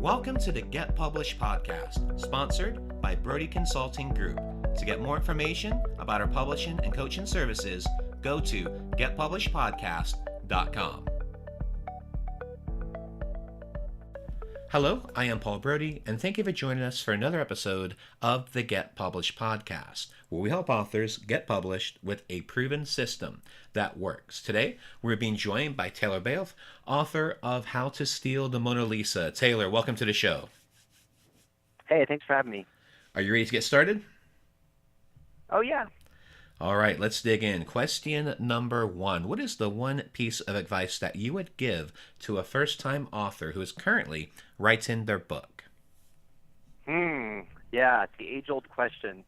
Welcome to the Get Published podcast, sponsored by Brodie Consulting Group. To get more information about our publishing and coaching services, go to getpublishedpodcast.com. Hello, I am Paul Brodie, and thank you for joining us for another episode of the Get Published podcast, where we help authors get published with a proven system that works. Today, we're being joined by Taylor Bayouth, author of How to Steal the Mona Lisa. Taylor, welcome to the show. Hey, thanks for having me. Are you ready to get started? Oh, yeah. All right, let's dig in. Question number 1. What is the one piece of advice that you would give to a first-time author who is currently writing their book? Yeah, it's the age-old question.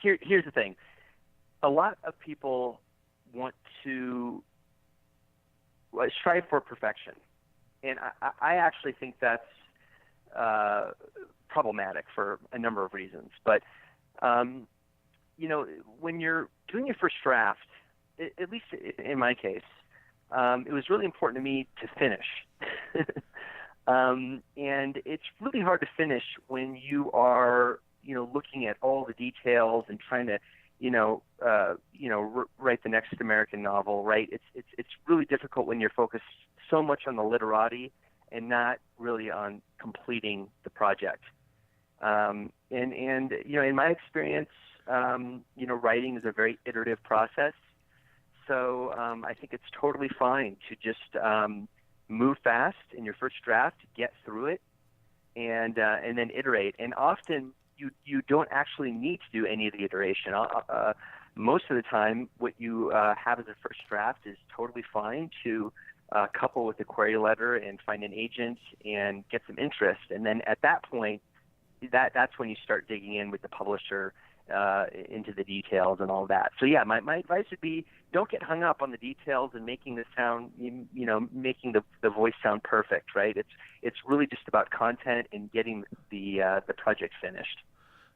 Here's the thing. A lot of people want to strive for perfection, and I actually think that's problematic for a number of reasons. But, when you're doing your first draft, at least in my case, it was really important to me to finish. And it's really hard to finish when you are, looking at all the details and trying to, write the next American novel, right? It's really difficult when you're focused so much on the literati and not really on completing the project. In my experience, writing is a very iterative process. So I think it's totally fine to just move fast in your first draft, get through it, and then iterate. And often you don't actually need to do any of the iteration. Most of the time, what you have as a first draft is totally fine to couple with the query letter and find an agent and get some interest. And then at that point, that's when you start digging in with the publisher into the details and all that. So yeah, my advice would be, don't get hung up on the details and making the sound, making the voice sound perfect, right? It's really just about content and getting the project finished.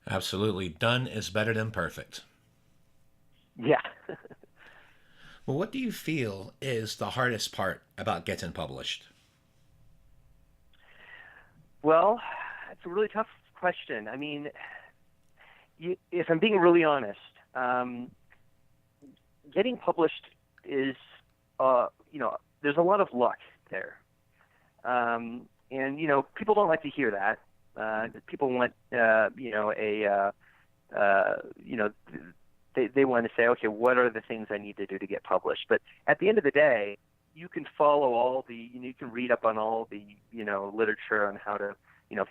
Absolutely. Done is better than perfect. Yeah. Well, what do you feel is the hardest part about getting published? Well, it's a really tough question. I mean, if I'm being really honest, getting published is, there's a lot of luck there. And, people don't like to hear that. People want, they want to say, okay, what are the things I need to do to get published? But at the end of the day, you can follow all the, you can read up on all the, literature on how to,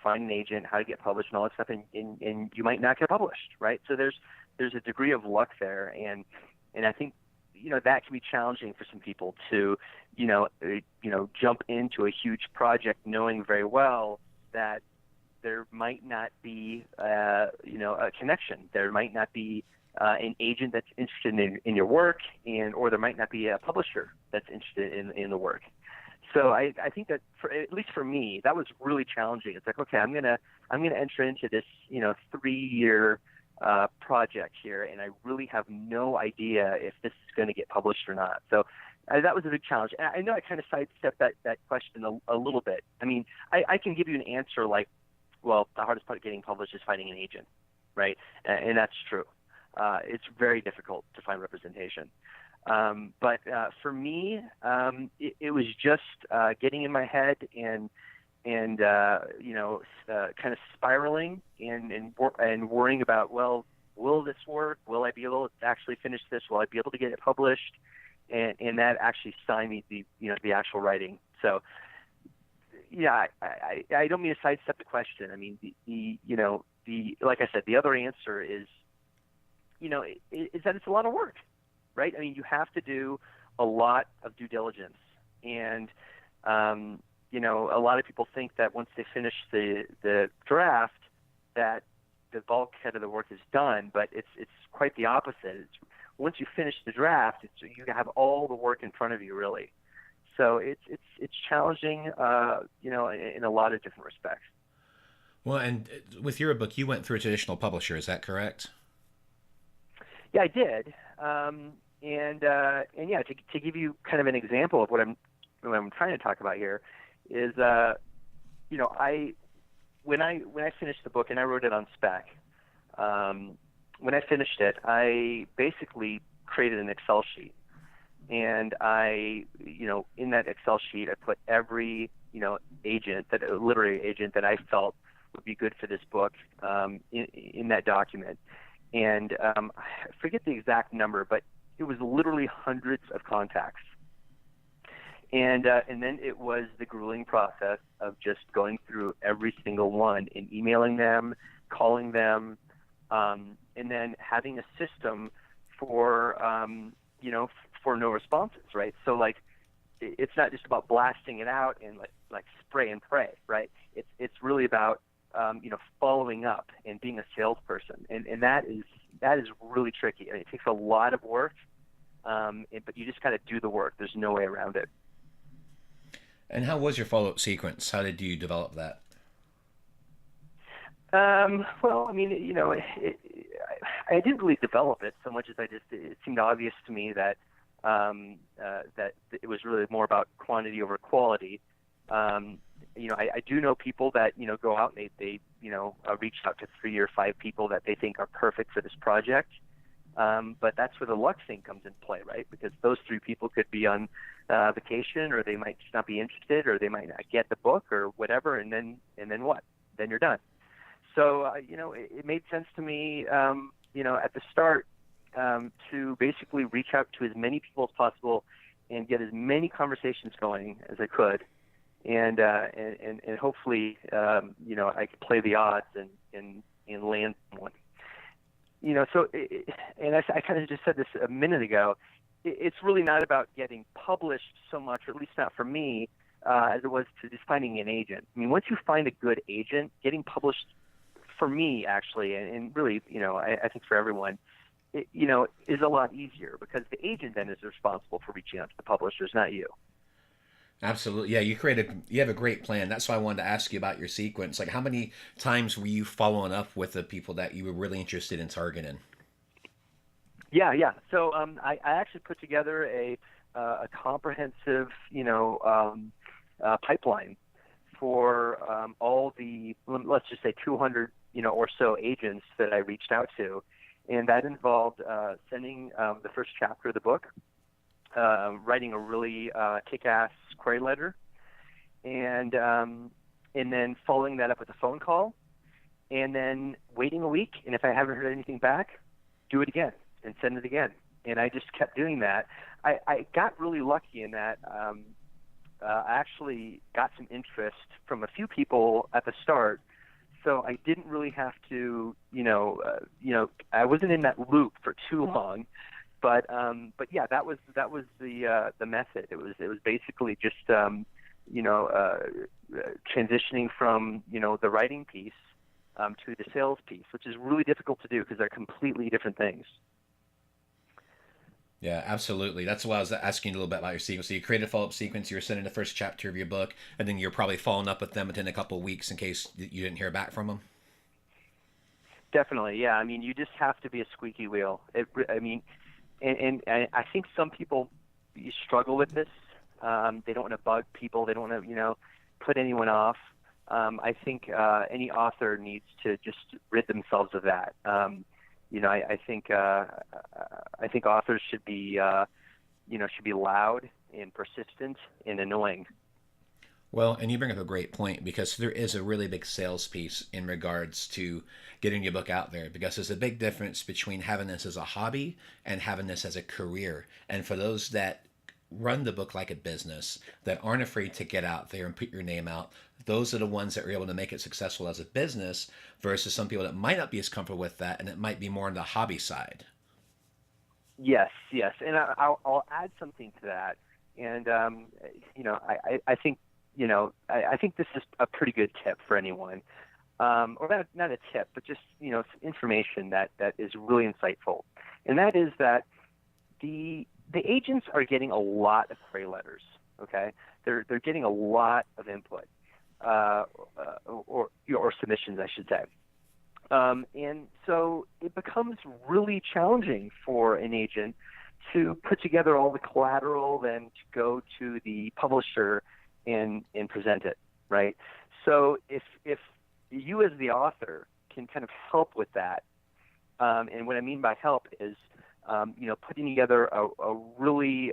find an agent, how to get published and all that stuff, and you might not get published, right? So there's a degree of luck there, and I think, that can be challenging for some people to, jump into a huge project knowing very well that there might not be, a connection. There might not be an agent that's interested in your work, or there might not be a publisher that's interested in the work. So I think that at least for me, that was really challenging. It's like, okay, I'm gonna enter into this 3-year project here, and I really have no idea if this is going to get published or not. So that was a big challenge. And I know I kind of sidestepped that question a little bit. I mean, I can give you an answer like, well, the hardest part of getting published is finding an agent, right? And that's true. It's very difficult to find representation. But for me, it was just getting in my head and kind of spiraling and worrying about, well, will this work? Will I be able to actually finish this? Will I be able to get it published? And that actually stymied the actual writing. So yeah, I don't mean to sidestep the question. I mean, like I said, the other answer is, is that it's a lot of work, right? I mean, you have to do a lot of due diligence, and a lot of people think that once they finish the draft, that the bulkhead of the work is done, but it's quite the opposite. Once you finish the draft, you have all the work in front of you, really. So it's challenging, in a lot of different respects. Well, and with your book, you went through a traditional publisher, is that correct? Yeah, I did. And yeah, to give you kind of an example of what I'm I'm trying to talk about here is, when I finished the book and I wrote it on spec, when I finished it, I basically created an Excel sheet, and in that Excel sheet, I put every literary agent that I felt would be good for this book in that document. And I forget the exact number, but it was literally hundreds of contacts. And then it was the grueling process of just going through every single one and emailing them, calling them, and then having a system for for no responses, right? So like, it's not just about blasting it out and like spray and pray, right? It's really about following up and being a salesperson, and that is really tricky. I mean, it takes a lot of work, but you just got to do the work. There's no way around it. And how was your follow-up sequence? How did you develop that? Well, I mean, I didn't really develop it so much as it seemed obvious to me that that it was really more about quantity over quality. I do know people that go out and they reach out to 3 or 5 people that they think are perfect for this project. But that's where the luck thing comes into play, right? Because those 3 people could be on vacation, or they might just not be interested, or they might not get the book, or whatever. And then what? Then you're done. So it made sense to me, at the start, to basically reach out to as many people as possible and get as many conversations going as I could, and hopefully, I could play the odds and land someone. So, and I kind of just said this a minute ago, it's really not about getting published so much, or at least not for me, as it was to just finding an agent. I mean, once you find a good agent, getting published, for me, actually, and really, I think for everyone, is a lot easier, because the agent then is responsible for reaching out to the publishers, not you. Absolutely. Yeah, you have a great plan. That's why I wanted to ask you about your sequence. Like, how many times were you following up with the people that you were really interested in targeting? Yeah. So I actually put together a comprehensive, pipeline for all the, let's just say 200, or so agents that I reached out to, and that involved sending the first chapter of the book, writing a really kick-ass query letter, and then following that up with a phone call, and then waiting a week, and if I haven't heard anything back, do it again and send it again. And I just kept doing that. I got really lucky in that I actually got some interest from a few people at the start, so I didn't really have to, I wasn't in that loop for too long. But yeah, that was the method. It was basically just transitioning from the writing piece to the sales piece, which is really difficult to do because they're completely different things. Yeah, absolutely. That's why I was asking you a little bit about your sequence. So you created a follow-up sequence, you were sending the first chapter of your book, and then you're probably following up with them within a couple of weeks in case you didn't hear back from them. Definitely, yeah. I mean, you just have to be a squeaky wheel. And I think some people struggle with this. They don't want to bug people. They don't want to, put anyone off. I think any author needs to just rid themselves of that. I think authors should be, should be loud and persistent and annoying. Well, and you bring up a great point, because there is a really big sales piece in regards to getting your book out there, because there's a big difference between having this as a hobby and having this as a career. And for those that run the book like a business, that aren't afraid to get out there and put your name out, those are the ones that are able to make it successful as a business, versus some people that might not be as comfortable with that, and it might be more on the hobby side. Yes. And I'll add something to that. And, I think, I think this is a pretty good tip for anyone, or not a tip, but just, some information that is really insightful. And that is that the agents are getting a lot of query letters. Okay, they're getting a lot of input, or submissions, I should say. And so it becomes really challenging for an agent to put together all the collateral, then to go to the publisher and present it, right? So if you as the author can kind of help with that, and what I mean by help is, putting together a really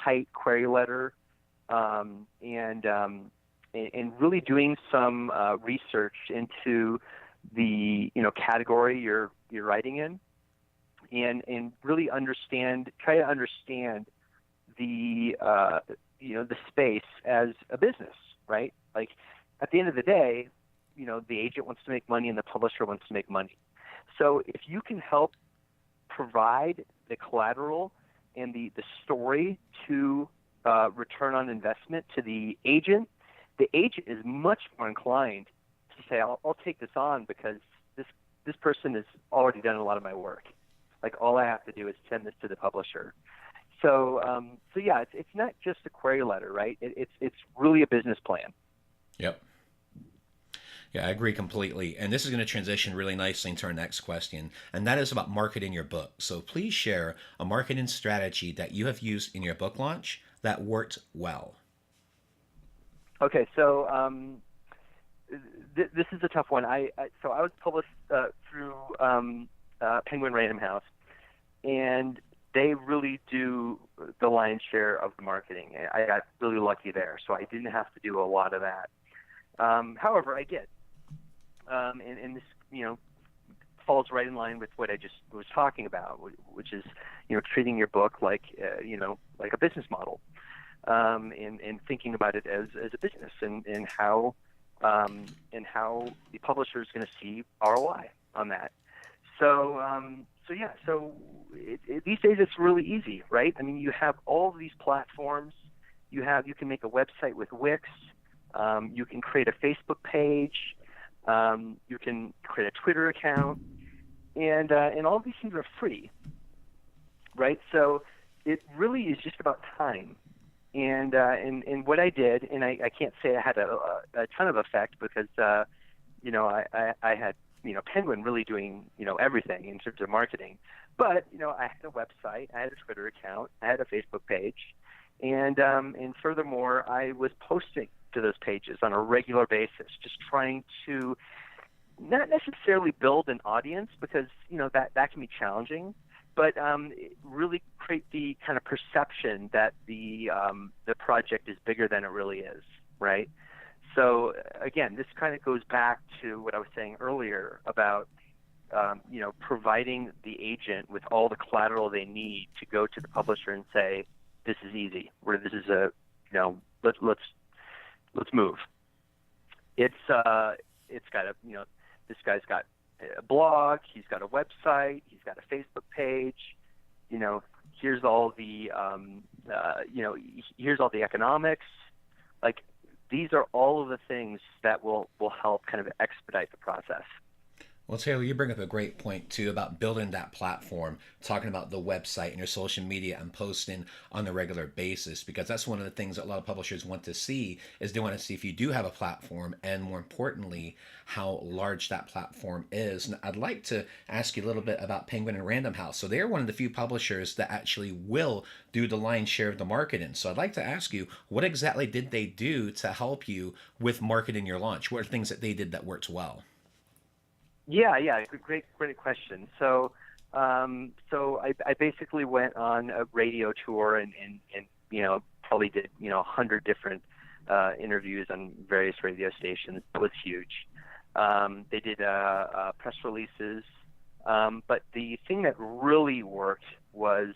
tight query letter, and really doing some research into the category you're writing in, and really try to understand the the space as a business, right? Like at the end of the day, the agent wants to make money and the publisher wants to make money. So if you can help provide the collateral and the story to return on investment to the agent is much more inclined to say, I'll take this on because this person has already done a lot of my work. Like all I have to do is send this to the publisher. So yeah, it's not just a query letter, right? It's really a business plan. Yep. Yeah, I agree completely. And this is going to transition really nicely into our next question, and that is about marketing your book. So please share a marketing strategy that you have used in your book launch that worked well. Okay, so this is a tough one. I was published through Penguin Random House, and they really do the lion's share of the marketing. I got really lucky there, so I didn't have to do a lot of that. However, I did, and this falls right in line with what I just was talking about, which is treating your book like like a business model, and thinking about it as a business, and how the publisher is going to see ROI on that. So these days it's really easy, right? I mean, you have all of these platforms. You can make a website with Wix. You can create a Facebook page. You can create a Twitter account, and all of these things are free, right? So it really is just about time. And what I did, and I can't say I had a ton of effect because I had Penguin really doing everything in terms of marketing, but I had a website, I had a Twitter account, I had a Facebook page, and furthermore I was posting to those pages on a regular basis, just trying to not necessarily build an audience because that can be challenging, but really create the kind of perception that the project is bigger than it really is, right? So again, this kind of goes back to what I was saying earlier about providing the agent with all the collateral they need to go to the publisher and say, this is easy, or this is let's move. It's got this guy's got a blog, he's got a website, he's got a Facebook page. Here's all the here's all the economics. Like these are all of the things that will help kind of expedite the process. Well, Taylor, you bring up a great point, too, about building that platform, talking about the website and your social media and posting on a regular basis, because that's one of the things that a lot of publishers want to see is they want to see if you do have a platform and, more importantly, how large that platform is. And I'd like to ask you a little bit about Penguin and Random House. So they're one of the few publishers that actually will do the lion's share of the marketing. So I'd like to ask you, what exactly did they do to help you with marketing your launch? What are things that they did that worked well? Yeah, great question. So I basically went on a radio tour and probably did 100 different interviews on various radio stations. It was huge. They did press releases, but the thing that really worked was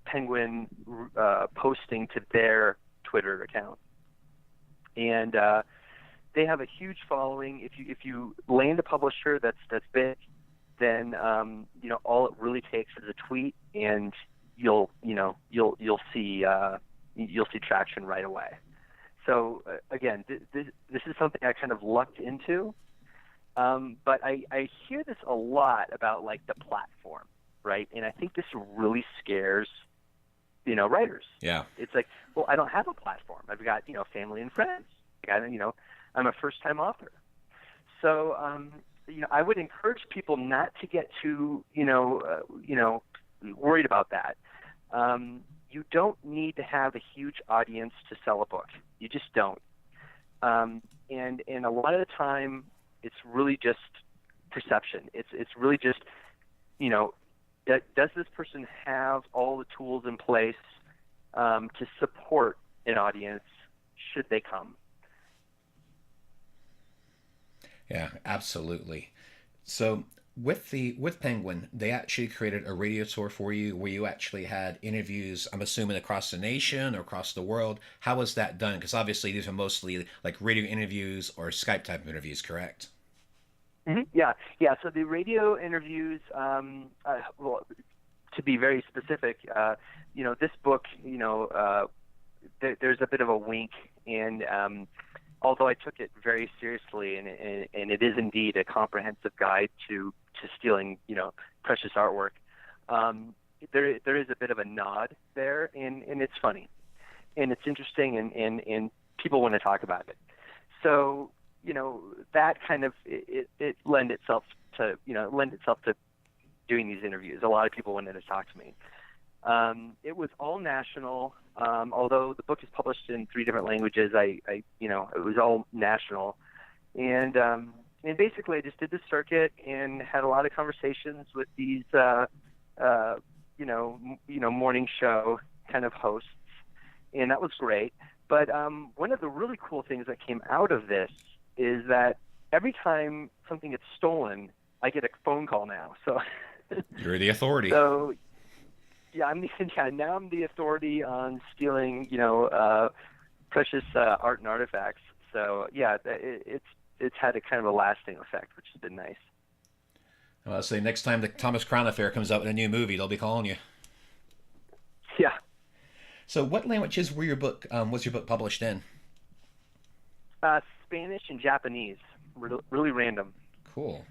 Penguin posting to their Twitter account, and they have a huge following. If you land a publisher that's big, then all it really takes is a tweet, and you'll see traction right away. So again, this is something I kind of lucked into, but I hear this a lot about like the platform, right? And I think this really scares writers. Yeah, it's like, well, I don't have a platform. I've got family and friends. I'm a first-time author. So, I would encourage people not to get too, worried about that. You don't need to have a huge audience to sell a book. You just don't. And a lot of the time, it's really just perception. It's really just, does this person have all the tools in place to support an audience should they come? Yeah, absolutely. So with Penguin, they actually created a radio tour for you where you actually had interviews, I'm assuming across the nation or across the world. How was that done? Because obviously these are mostly like radio interviews or Skype type of interviews, correct? Mm-hmm. Yeah. So the radio interviews, well, to be very specific, this book, there's a bit of a wink, and although I took it very seriously, and it is indeed a comprehensive guide to stealing, precious artwork, there is a bit of a nod there, and it's funny, and it's interesting, and people want to talk about it. So, that kind of it lend itself to doing these interviews. A lot of people wanted to talk to me. It was all national. Although the book is published in 3 different languages, it was all national, and basically I just did the circuit and had a lot of conversations with these, morning show kind of hosts, and that was great. But one of the really cool things that came out of this is that every time something gets stolen, I get a phone call now. So you're the authority. So. Yeah, now I'm the authority on stealing, precious art and artifacts. So yeah, it's had a kind of a lasting effect, which has been nice. Well, I'll say next time the Thomas Crown Affair comes out in a new movie, they'll be calling you. Yeah. So, what languages was your book published in? Spanish and Japanese. Really random. Cool.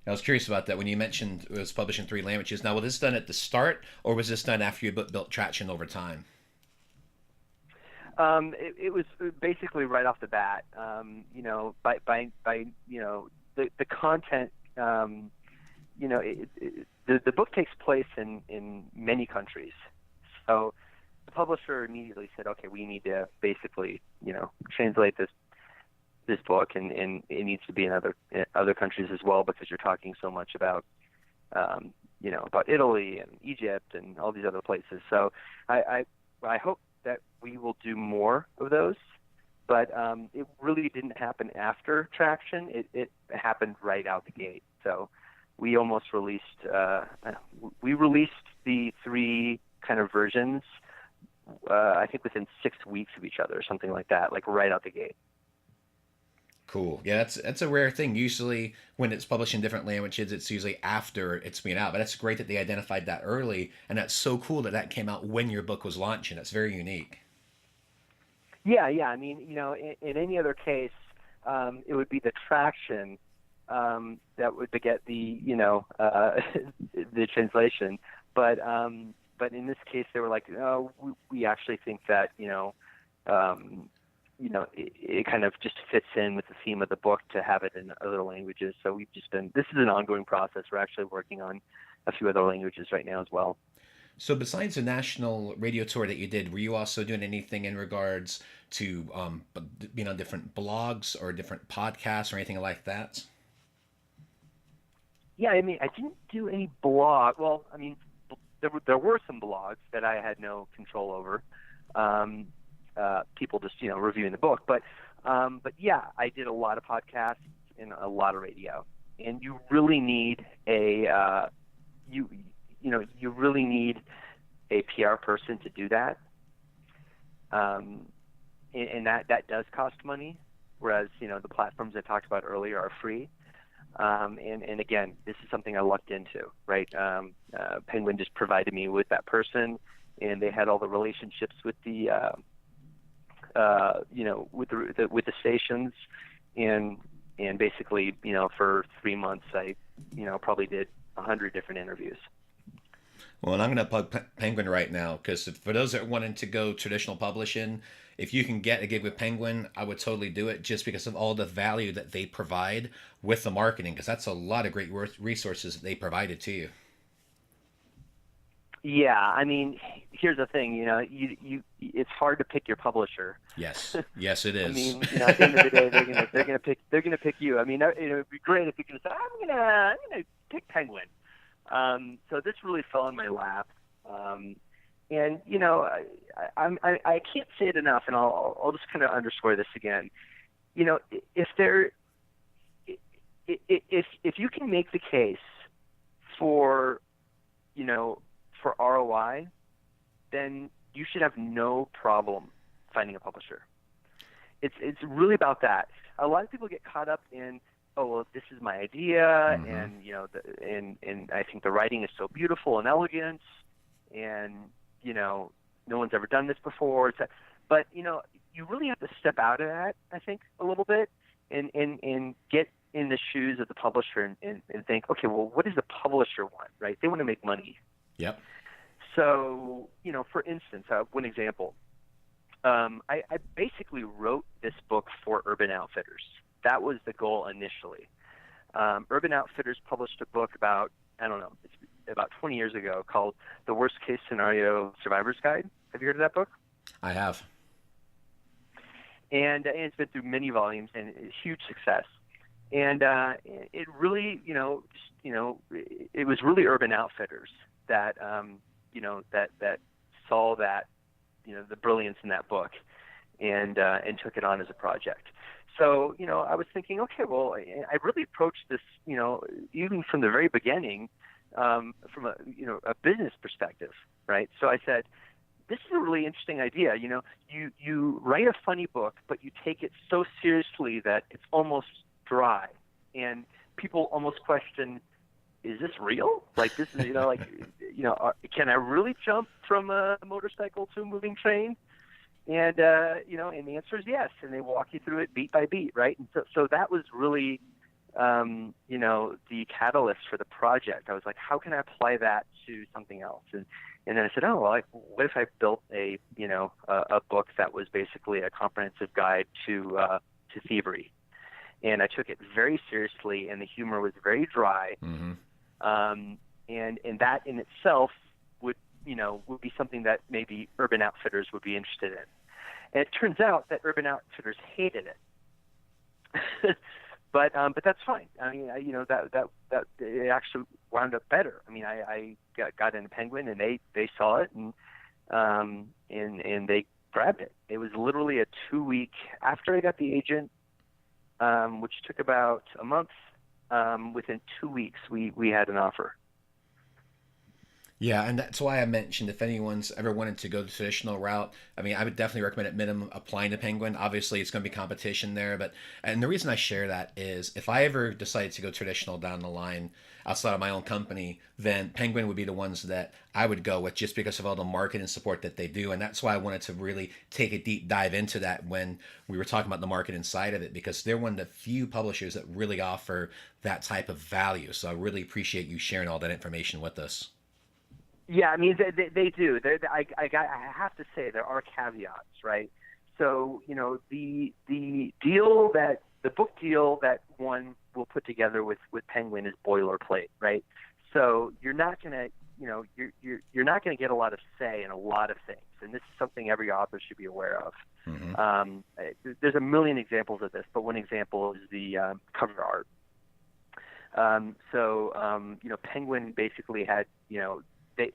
I was curious about that when you mentioned it was published in 3 languages. Now, was this done at the start, or was this done after your book built traction over time? It was basically right off the bat. The content. The book takes place in many countries, so the publisher immediately said, "Okay, we need to basically, translate this book, and it needs to be in other countries as well, because you're talking so much about about Italy and Egypt and all these other places." So I hope that we will do more of those, but it really didn't happen after traction. It happened right out the gate. So we almost released the 3 kind of versions, I think within 6 weeks of each other, or something like that, like right out the gate. Cool. Yeah, that's a rare thing. Usually when it's published in different languages, it's usually after it's been out. But that's great that they identified that early, and that's so cool that came out when your book was launching. That's very unique. Yeah. I mean, in any other case, it would be the traction that would beget the the translation. But in this case, they were like, "No, we actually think that it kind of just fits in with the theme of the book to have it in other languages." So this is an ongoing process. We're actually working on a few other languages right now as well. So besides the national radio tour that you did, were you also doing anything in regards to being on different blogs or different podcasts or anything like that? Yeah, I mean, I didn't do any blog. Well, I mean, there were some blogs that I had no control over. People just reviewing the book, but yeah, I did a lot of podcasts and a lot of radio, and you really need you really need a PR person to do that, and that does cost money, whereas the platforms I talked about earlier are free. And again, this is something I lucked into, right? Penguin just provided me with that person, and they had all the relationships with the with the stations, and basically, for 3 months, I, probably did 100 different interviews. Well, and I'm going to plug Penguin right now, because for those that are wanting to go traditional publishing, if you can get a gig with Penguin, I would totally do it, just because of all the value that they provide with the marketing, because that's a lot of great resources that they provided to you. Yeah, I mean, here's the thing. It's hard to pick your publisher. Yes. Yes, it I is. mean, at the end of the day, they're gonna pick you. I mean, it'd be great if you could say, I'm gonna pick Penguin. So this really fell in my lap. And I can't say it enough, and I'll just kind of underscore this again. If there if you can make the case for for ROI, then you should have no problem finding a publisher. It's really about that. A lot of people get caught up in, oh well, this is my idea, Mm-hmm. and and I think the writing is so beautiful and elegant, and no one's ever done this before. But you really have to step out of that, I think, a little bit, and get in the shoes of the publisher and think, okay, well, what does the publisher want, right? They want to make money. Yep. So, for instance, one example, I basically wrote this book for Urban Outfitters. That was the goal initially. Urban Outfitters published a book about 20 years ago called The Worst Case Scenario Survivor's Guide. Have you heard of that book? I have. And it's been through many volumes and a huge success. And it really, it was really Urban Outfitters that, that saw that, the brilliance in that book, and took it on as a project. So, I was thinking, okay, well, I really approached this, even from the very beginning, from a business perspective, right? So I said, this is a really interesting idea. You write a funny book, but you take it so seriously that it's almost dry, and people almost question, is this real? Like this is, can I really jump from a motorcycle to a moving train? And and the answer is yes. And they walk you through it beat by beat, right? And so that was really, the catalyst for the project. I was like, how can I apply that to something else? And then I said, oh, well, what if I built a book that was basically a comprehensive guide to thievery? And I took it very seriously, and the humor was very dry. Mm-hmm. And that in itself would be something that maybe Urban Outfitters would be interested in. And it turns out that Urban Outfitters hated it. But that's fine. I mean, that it actually wound up better. I mean, I got into Penguin, and they saw it, and they grabbed it. It was literally a 2-week after I got the agent, which took about a month. Within 2 weeks, we had an offer. Yeah, and that's why I mentioned if anyone's ever wanted to go the traditional route, I mean, I would definitely recommend at minimum applying to Penguin. Obviously, it's going to be competition there, and the reason I share that is if I ever decided to go traditional down the line outside of my own company, then Penguin would be the ones that I would go with just because of all the marketing support that they do. And that's why I wanted to really take a deep dive into that when we were talking about the marketing side of it, because they're one of the few publishers that really offer that type of value. So I really appreciate you sharing all that information with us. Yeah, I mean they do. I have to say there are caveats, right? So the book deal that one will put together with Penguin is boilerplate, right? So you're not gonna you're not gonna get a lot of say in a lot of things, and this is something every author should be aware of. Mm-hmm. There's a million examples of this, but one example is the cover art. Penguin basically had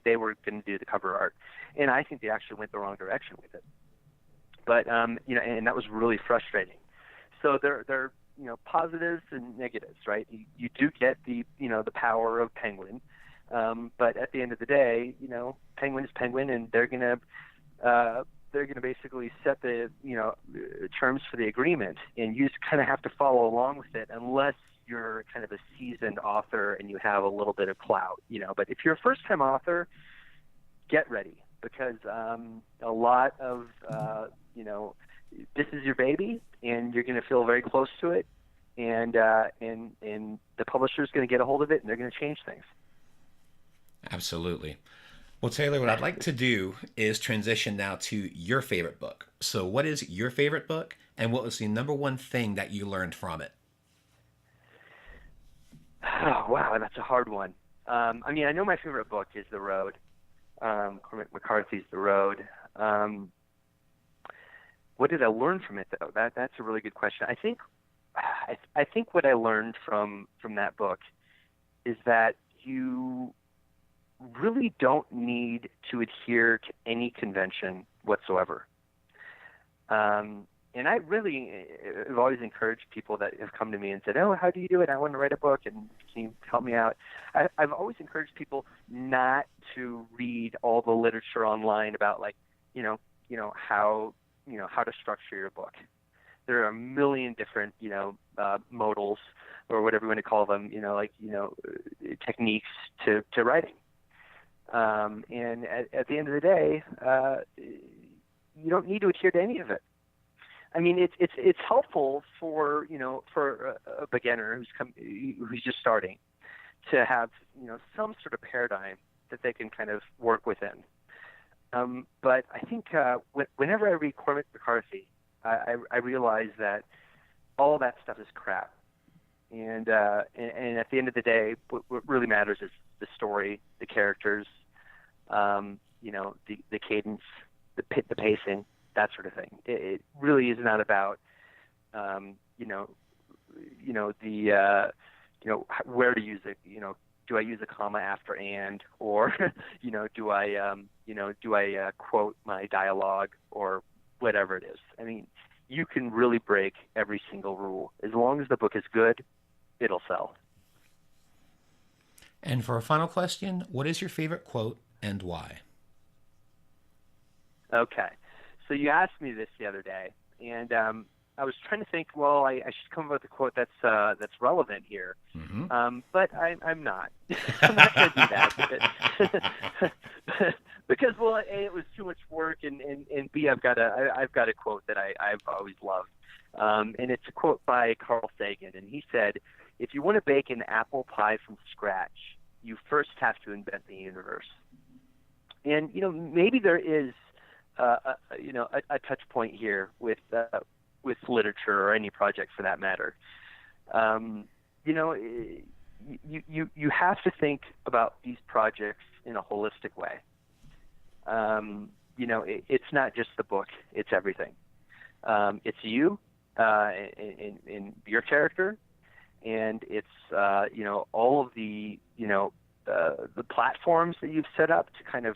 they were going to do the cover art, and I think they actually went the wrong direction with it. But and that was really frustrating. So there positives and negatives, right? You do get the the power of Penguin, but at the end of the day, Penguin is Penguin, and they're gonna basically set the terms for the agreement, and you just kind of have to follow along with it, unless you're kind of a seasoned author and you have a little bit of clout, But if you're a first-time author, get ready, because a lot of this is your baby, and you're going to feel very close to it, and the publisher's going to get a hold of it, and they're going to change things. Absolutely. Well, Taylor, what I'd like to do is transition now to your favorite book. So what is your favorite book, and what was the number one thing that you learned from it? Oh, wow, that's a hard one. I know my favorite book is The Road. Cormac McCarthy's The Road. What did I learn from it, though? That's a really good question. I think what I learned from that book is that you really don't need to adhere to any convention whatsoever. And I really have always encouraged people that have come to me and said, "Oh, how do you do it? I want to write a book, and can you help me out?" I've always encouraged people not to read all the literature online about, like, how to structure your book. There are a million different, modals, or whatever you want to call them, techniques to writing. And at the end of the day, you don't need to adhere to any of it. I mean, it's helpful for a beginner who's just starting to have some sort of paradigm that they can kind of work within. But I think whenever I read Cormac McCarthy, I realize that all that stuff is crap. And at the end of the day, what really matters is the story, the characters, the cadence, the pacing, that sort of thing. It really is not about, where to use it. Do I use a comma after and, or, do I quote my dialogue, or whatever it is. I mean, you can really break every single rule. As long as the book is good, it'll sell. And for a final question, what is your favorite quote and why? Okay. So you asked me this the other day, and I was trying to think, well, I should come up with a quote that's relevant here. Mm-hmm. But I'm not. I'm not going to do that. Because, well, A, it was too much work, and B, I've got a quote that I've always loved. And it's a quote by Carl Sagan, and he said, "If you want to bake an apple pie from scratch, you first have to invent the universe." And, maybe there is a touch point here with literature, or any project for that matter. You have to think about these projects in a holistic way. It's not just the book; it's everything. It's you, in your character, and it's all of the platforms that you've set up to kind of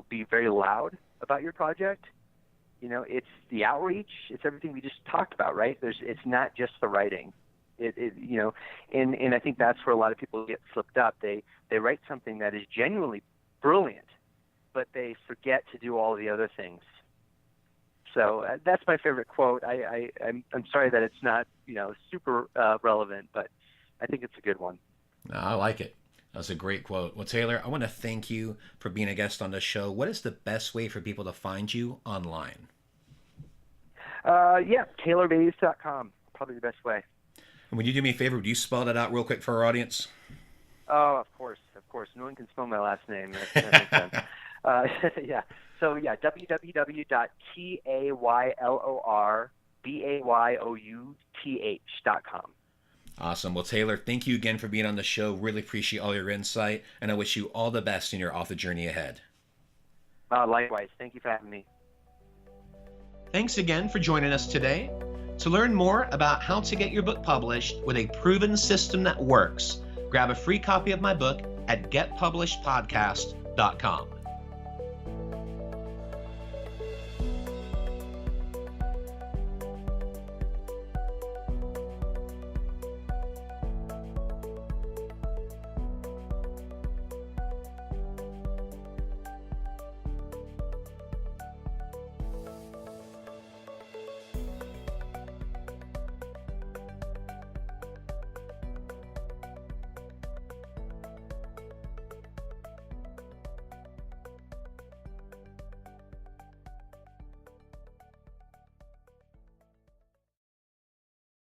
be very loud about your project. It's the outreach. It's everything we just talked about, right? It's not just the writing. And I think that's where a lot of people get slipped up. They write something that is genuinely brilliant, but they forget to do all the other things. So that's my favorite quote. I'm sorry that it's not super relevant, but I think it's a good one. No, I like it. That's a great quote. Well, Taylor, I want to thank you for being a guest on the show. What is the best way for people to find you online? TaylorBayouth.com. Probably the best way. And would you do me a favor? Would you spell that out real quick for our audience? Oh, of course. No one can spell my last name. That makes sense. Yeah. So, www.TaylorBayouth.com. Awesome. Well, Taylor, thank you again for being on the show. Really appreciate all your insight, and I wish you all the best in your author journey ahead. Likewise. Thank you for having me. Thanks again for joining us today. To learn more about how to get your book published with a proven system that works, grab a free copy of my book at getpublishedpodcast.com.